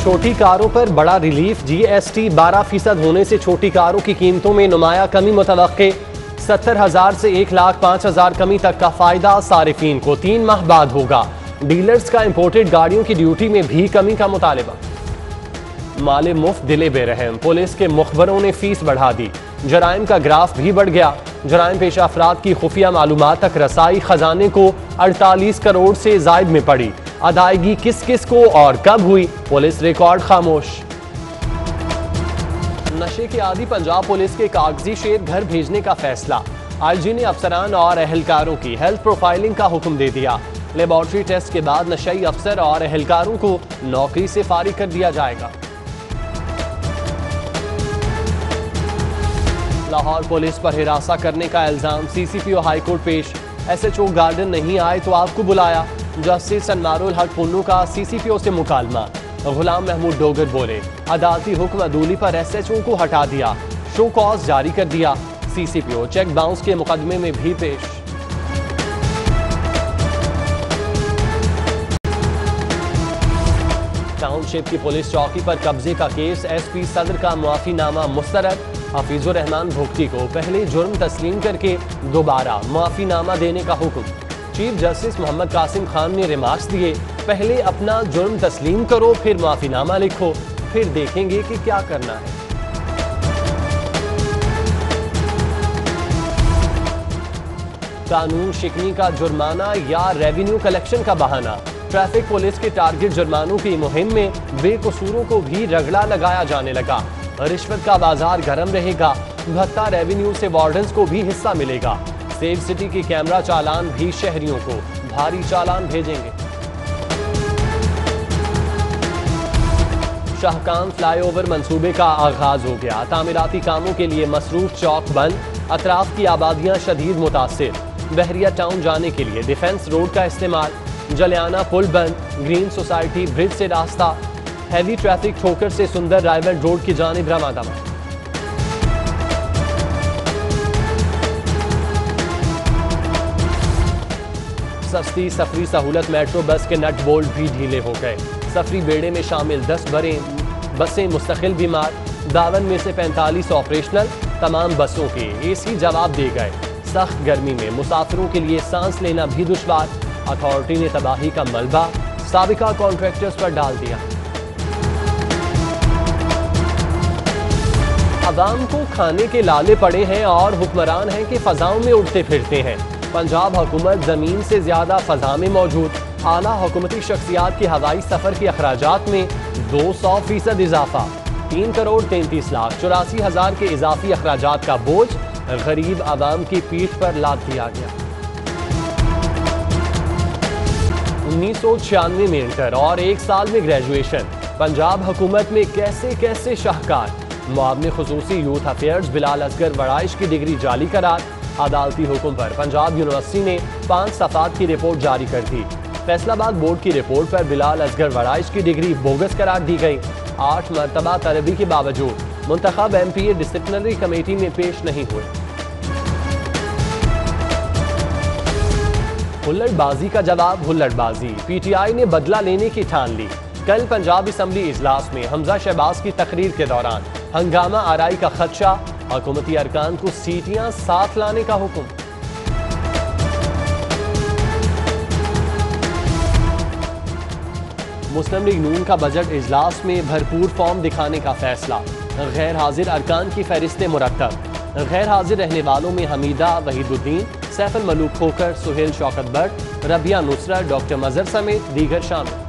छोटी कारों पर बड़ा रिलीफ। जीएसटी 12% होने से छोटी कारों की कीमतों में नुमाया कमी मुतवक्के। 70,000 से 1,05,000 कमी तक का फायदा सारिफीन को 3 माह बाद होगा। डीलर्स का इंपोर्टेड गाड़ियों की ड्यूटी में भी कमी का मुतालिबा। माले मुफ्त दिले बेरहम, पुलिस के मुखबरों ने फीस बढ़ा दी। जराइम का ग्राफ भी बढ़ गया। जराइम पेशा अफराद की खुफिया मालूमात तक रसाई खजाने को 48 करोड़ से जायद में पड़ी। अदायगी किस किस को और कब हुई, पुलिस रिकॉर्ड खामोश। नशे के आदी पंजाब पुलिस के कागजी शेर घर भेजने का फैसला। आईजी ने अफसरान और एहलकारों की हेल्थ प्रोफाइलिंग का हुक्म दे दिया। लेबॉर्ट्री टेस्ट के बाद नशई अफसर और एहलकारों को नौकरी से फारिग कर दिया जाएगा। लाहौर पुलिस पर हिरासा करने का इल्जाम, सीसीपीओ हाईकोर्ट पेश। एसएचओ गार्डन नहीं आए तो आपको बुलाया। जस्टिस अनवारुल हक पुन्नू का सीसीपीओ से मुकालमा। गुलाम महमूद डोगर बोले, अदालती हुक्म अदूली पर एसएचओ को हटा दिया, शो कॉज जारी कर दिया। सीसीपीओ चेक बाउंस के मुकदमे में भी पेश। टाउनशिप की पुलिस चौकी पर कब्जे का केस, एसपी सदर का मुआफीनामा मुस्तरद। हफीजुर रहमान भुगती को पहले जुर्म तस्लीम करके दोबारा मुआफीनामा देने का हुक्म। चीफ जस्टिस मोहम्मद कासिम खान ने रिमार्क्स दिए, पहले अपना जुर्म तस्लीम करो, फिर मुआफीनामा लिखो, फिर देखेंगे कि क्या करना है। कानून शिकनी का जुर्माना या रेवेन्यू कलेक्शन का बहाना। ट्रैफिक पुलिस के टारगेट जुर्मानों की मुहिम में बेकसूरों को भी रगड़ा लगाया जाने लगा। रिश्वत का बाजार गर्म रहेगा। भत्ता रेवेन्यू से वार्डन्स को भी हिस्सा मिलेगा। सेफ सिटी की कैमरा चालान भी शहरियों को भारी चालान भेजेंगे। शाहकाम फ्लाईओवर मंसूबे का आगाज हो गया। तामीराती कामों के लिए मसरूफ चौक बंद। अतराफ की आबादियां शदीद मुतासिर। बहरिया टाउन जाने के लिए डिफेंस रोड का इस्तेमाल। जलियाना पुल बंद। ग्रीन सोसाइटी ब्रिज से रास्ता। हैवी ट्रैफिक ठोकर से सुंदर रायवेंट रोड की जानिब रवाना। सस्ती सफरी सहूलत मेट्रो बस के नट बोल्ट भी ढीले हो गए। सफरी बेड़े में शामिल 10 बसें मुस्तकिल बीमार। 52 में से 45 ऑपरेशनल। तमाम बसों के एसी जवाब दे गए। सख्त गर्मी में मुसाफिरों के लिए सांस लेना भी दुश्वार। अथॉरिटी ने तबाही का मलबा साबिका कॉन्ट्रैक्टर्स पर डाल दिया। अवाम को खाने के लाले पड़े हैं और हुक्मरान हैं कि फजाओं में उड़ते फिरते हैं। पंजाब हुकूमत जमीन से ज्यादा फजा में मौजूद। आला हुकूमती शख्सियात के हवाई सफर के अखराजात में 200% इजाफा। 3 करोड़ 33 लाख 84,000 के इजाफी अखराजात का बोझ गरीब आवाम की पीठ पर लाद दिया गया। 1996 में इंटर और 1 साल में ग्रेजुएशन। पंजाब हुकूमत में कैसे कैसे शाहकार। मुआवने खुसूसी यूथ अफेयर्स बिलाल असगर वड़ाइश की डिग्री जाली करार। अदालती हुक्म पर पंजाब यूनिवर्सिटी ने 5 सफात की रिपोर्ट जारी कर दी। फैसलाबाद बोर्ड की रिपोर्ट पर बिलाल असगर वड़ाइश की डिग्री बोगस करार दी गई। 8 मरतबा तलबी के बावजूद मुंतखब MPA डिसिप्लिनरी कमेटी में पेश नहीं हुए। हुल्लड़बाजी का जवाब हुल्लड़बाजी। PTI ने बदला लेने की ठान ली। कल पंजाब असम्बली इजलास में हमजा शहबाज की तकरीर के दौरान हंगामा आराई का खदशा। हुकूमती अरकान को सीटियां साथ लाने का हुक्म। मुस्लिम लीग नून का बजट इजलास में भरपूर फॉर्म दिखाने का फैसला। गैर हाजिर अरकान की फहरिस्तें मुरत्तब। गैर हाजिर रहने वालों में हमीदा वहीदुद्दीन, सैफुल मलूक खोकर, सुहेल शौकत बट, रबिया नुसरत, डॉक्टर मजहर समेत दीगर शामिल।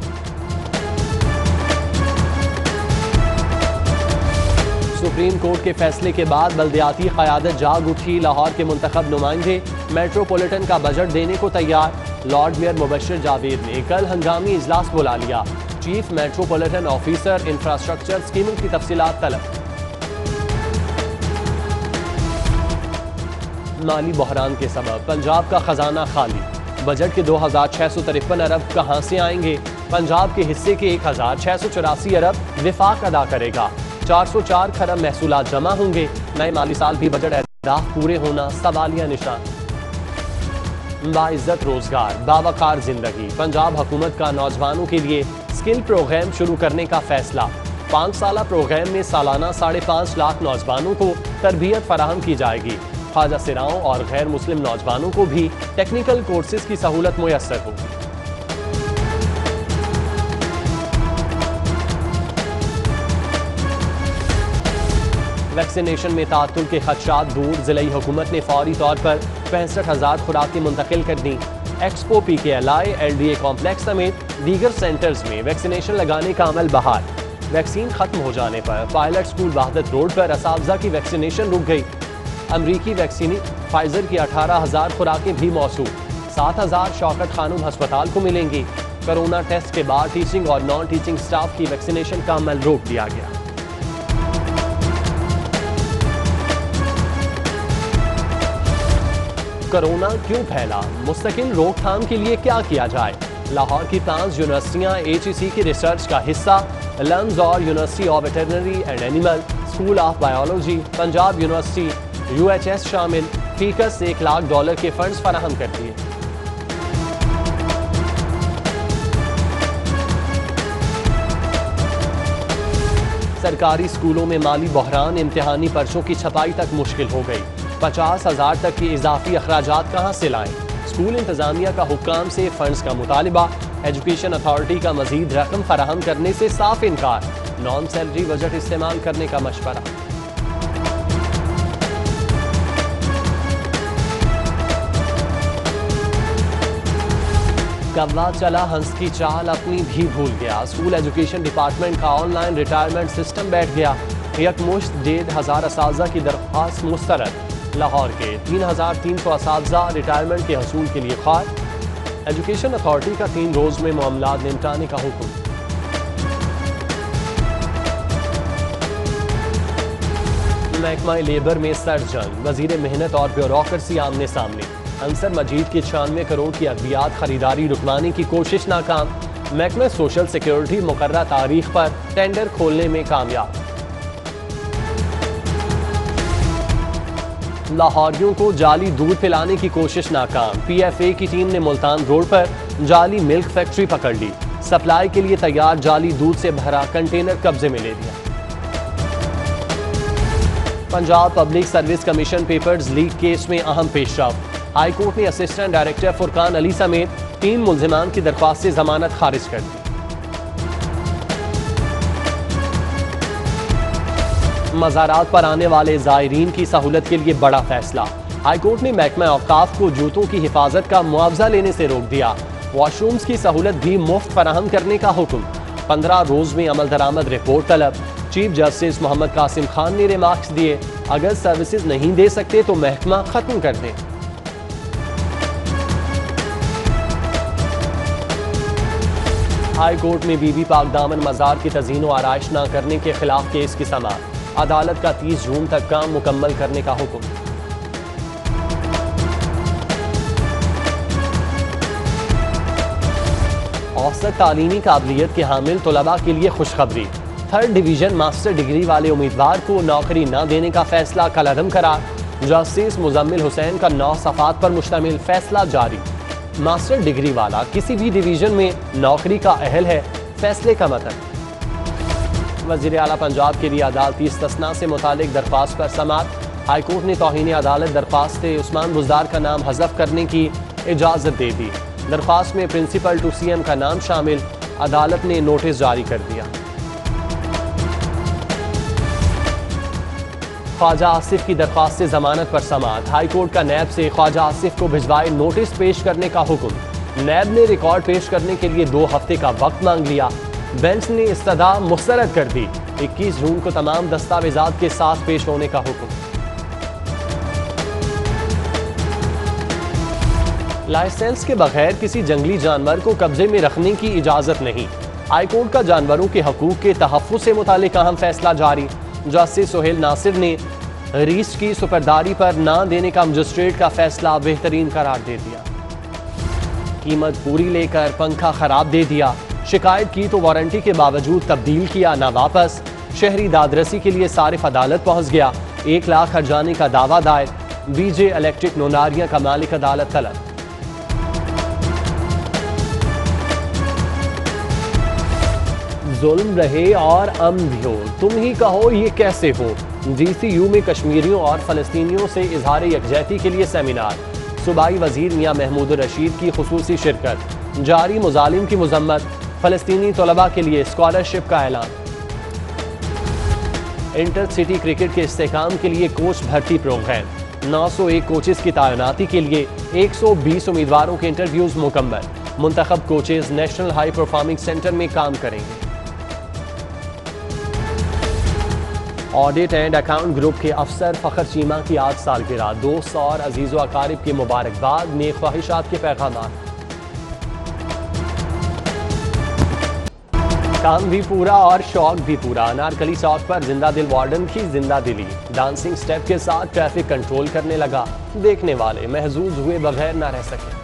सुप्रीम कोर्ट के फैसले के बाद बल्दियाती क़यादत जाग उठी। लाहौर के मुंतखब नुमाइंदे मेट्रोपॉलिटन का बजट देने को तैयार। लॉर्ड मेयर मुबश्शिर जावेद ने कल हंगामी इजलास बुला लिया। चीफ मेट्रोपॉलिटन ऑफिसर इंफ्रास्ट्रक्चर स्कीमों की तफसीलात तलब। माली बहरान के सबब पंजाब का खजाना खाली। बजट के 2,653 अरब कहां से आएंगे? पंजाब के हिस्से के 1,684 अरब विफाक अदा करेगा। 404 खरब महसूलात जमा होंगे। नए माली साल भी बजट अहदाफ पूरे होना सवालिया निशान। बाइज्जत रोजगार, बावकार जिंदगी। पंजाब हुकूमत का नौजवानों के लिए स्किल प्रोग्राम शुरू करने का फैसला। 5 साला प्रोग्राम में सालाना 5.5 लाख नौजवानों को तरबियत फराहम की जाएगी। ख्वाजा सिराओं और गैर मुस्लिम नौजवानों को भी टेक्निकल कोर्सेज की सहूलत मुयस्सर होगी। वैक्सीनेशन में तातुल के खदशात दूर, जिले हुकूमत ने फौरी तौर पर 65,000 खुराकें मुंतकिल कर दी। एक्सपो PKLI LDA कॉम्प्लेक्स समेत दीगर सेंटर्स में वैक्सीनेशन लगाने का अमल बहाल। वैक्सीन खत्म हो जाने पर पायलट स्कूल वहादत रोड पर असातिज़ा की वैक्सीनेशन रुक गई। अमरीकी वैक्सीन फाइजर की 18,000 खुराकें भी मौसूल। 7,000 शौकत खानूम अस्पताल को मिलेंगी। कोरोना टेस्ट के बाद टीचिंग और नॉन टीचिंग स्टाफ की वैक्सीनेशन का अमल रोक दिया गया। कोरोना क्यों फैला, मुस्तकिल रोकथाम के लिए क्या किया जाए। लाहौर की 5 यूनिवर्सिटियां HEC की रिसर्च का हिस्सा। लंस और university of veterinary and animal, school of biology, Punjab university, UHS शामिल। फीकस $1 लाख के फंड्स फराहम कर दिए। सरकारी स्कूलों में माली बहरान, इम्तिहानी पर्चों की छपाई तक मुश्किल हो गई। 50,000 तक के इजाफी अखराजात कहाँ से लाएं। स्कूल इंतजामिया का हुक्काम से फंड्स का मुतालिबा। एजुकेशन अथॉरिटी का मजीद रकम फराहम करने से साफ इनकार। नॉन सैलरी बजट इस्तेमाल करने का मशवरा। कव्वा चला हंस की चाल अपनी भी भूल गया। स्कूल एजुकेशन डिपार्टमेंट का ऑनलाइन रिटायरमेंट सिस्टम बैठ गया। यकमुश्त 1,500 असातिज़ा की दरख्वास्त मुस्तरद। लाहौर के 3,300 असातिज़ा रिटायरमेंट के हसूल के लिए ख्वार। एजुकेशन अथॉरिटी का 3 रोज में मामला निपटाने का हुक्म। महकमा लेबर में सरजंग, वजीर मेहनत और ब्यूरोक्रेसी आमने सामने। अंसर मजीद की 96 करोड़ की अद्वियात खरीदारी रुकवाने की कोशिश नाकाम। महकमा सोशल सिक्योरिटी मुकर्रर तारीख पर टेंडर खोलने में कामयाब। लाहौरियों को जाली दूध पिलाने की कोशिश नाकाम। PFA की टीम ने मुल्तान रोड पर जाली मिल्क फैक्ट्री पकड़ ली। सप्लाई के लिए तैयार जाली दूध से भरा कंटेनर कब्जे में ले लिया। Punjab public service commission papers leak case में अहम पेशरफ। हाई कोर्ट ने असिस्टेंट डायरेक्टर फुरकान अली समेत 3 मुल्जिमान की दरख्वास्त से जमानत खारिज कर दी। मज़ारात पर आने वाले ज़ायरीन की सहूलत के लिए बड़ा फैसला। हाई कोर्ट ने महकमा औकाफ को जूतों की हिफाजत का मुआवजा लेने से रोक दिया। वॉशरूम्स की सहूलत भी मुफ्त फराहम करने का हुक्म। 15 रोज में अमल दरामद रिपोर्ट तलब। चीफ जस्टिस मोहम्मद कासिम खान ने रिमार्क्स दिए, अगर सर्विसेज नहीं दे सकते तो महकमा खत्म कर दें। हाई कोर्ट में बीबी पाक दामन मज़ार की तज़ीन व आराइश न करने के खिलाफ केस की समाअत। अदालत का 30 जून तक काम मुकम्मल करने का हुक्म। औसत तालीमी काबिलियत के हामिल तलबा के लिए खुशखबरी। 3rd डिवीजन मास्टर डिग्री वाले उम्मीदवार को नौकरी न देने का फैसला कलअदम करार। जस्टिस मुजम्मिल हुसैन का 9 सफ़ात पर मुश्तमिल फैसला जारी। मास्टर डिग्री वाला किसी भी डिवीजन में नौकरी का अहल है, फैसले का मतलब। वज़ीर आला पंजाब के लिए अदालती इस्तस्ना से मुतालिक दरख्वास्त पर समाअत। हाई कोर्ट ने तौहीन अदालत दरख्वास्त उस्मान बुज़दार का नाम हज़फ करने की इजाज़त दे दी। दरख्वास्त में प्रिंसिपल टू CM का नाम शामिल। अदालत ने नोटिस जारी कर दिया। ख्वाजा आसिफ की दरख्वास्त से जमानत पर समाअत। हाई कोर्ट का नैब से ख्वाजा आसिफ को भिजवाए नोटिस पेश करने का हुक्म। नैब ने रिकॉर्ड पेश करने के लिए 2 हफ्ते का वक्त मांग लिया। बेंच ने इस्तदा मुस्तरद कर दी। 21 जून को तमाम दस्तावेजात के साथ पेश होने का हुक्म। लाइसेंस के बगैर किसी जंगली जानवर को कब्जे में रखने की इजाजत नहीं। हाई कोर्ट का जानवरों के हकूक के तहफ़्फ़ुज़ से मुतालिक अहम फैसला जारी। जस्टिस सोहेल नासिर ने रीस की सुपरदारी पर न देने का मजिस्ट्रेट का फैसला बेहतरीन करार दे दिया। कीमत पूरी लेकर पंखा खराब दे दिया। शिकायत की तो वारंटी के बावजूद तब्दील किया ना वापस। शहरी दादरसी के लिए सारिफ अदालत पहुंच गया। 1 लाख हर्जाने का दावा दायर। BJ इलेक्ट्रिक नोनारिया का मालिक अदालत तलब। जुल्म रहे और अमन भी हो, तुम ही कहो ये कैसे हो। GCU में कश्मीरियों और फलस्तीनियों से इजहार यकजहती के लिए सेमिनार। सूबाई वजीर मियां महमूद रशीद की खुसूसी शिरकत। जारी मुजालिम की मजम्मत। फलस्तीनी तलबा के लिए स्कॉलरशिप का ऐलान। इंटर सिटी क्रिकेट के इस्तेहकाम के लिए कोच भर्ती प्रोग्राम। 901 कोचेस की तैनाती के लिए 120 उम्मीदवारों के इंटरव्यूज मुकम्मल। मुंतखब coaches national high performing centre में काम करेंगे। ऑडिट एंड अकाउंट ग्रुप के अफसर फखर चीमा की आज सालगिरह। दोस्त और अजीज़ व अकारिब की मुबारकबाद, नेक ख्वाहिशात के पैगाम। काम भी पूरा और शौक भी पूरा। अनारकली चौक पर जिंदा दिल वार्डन की जिंदा दिली। डांसिंग स्टेप के साथ ट्रैफिक कंट्रोल करने लगा। देखने वाले महजूज हुए बगैर न रह सके।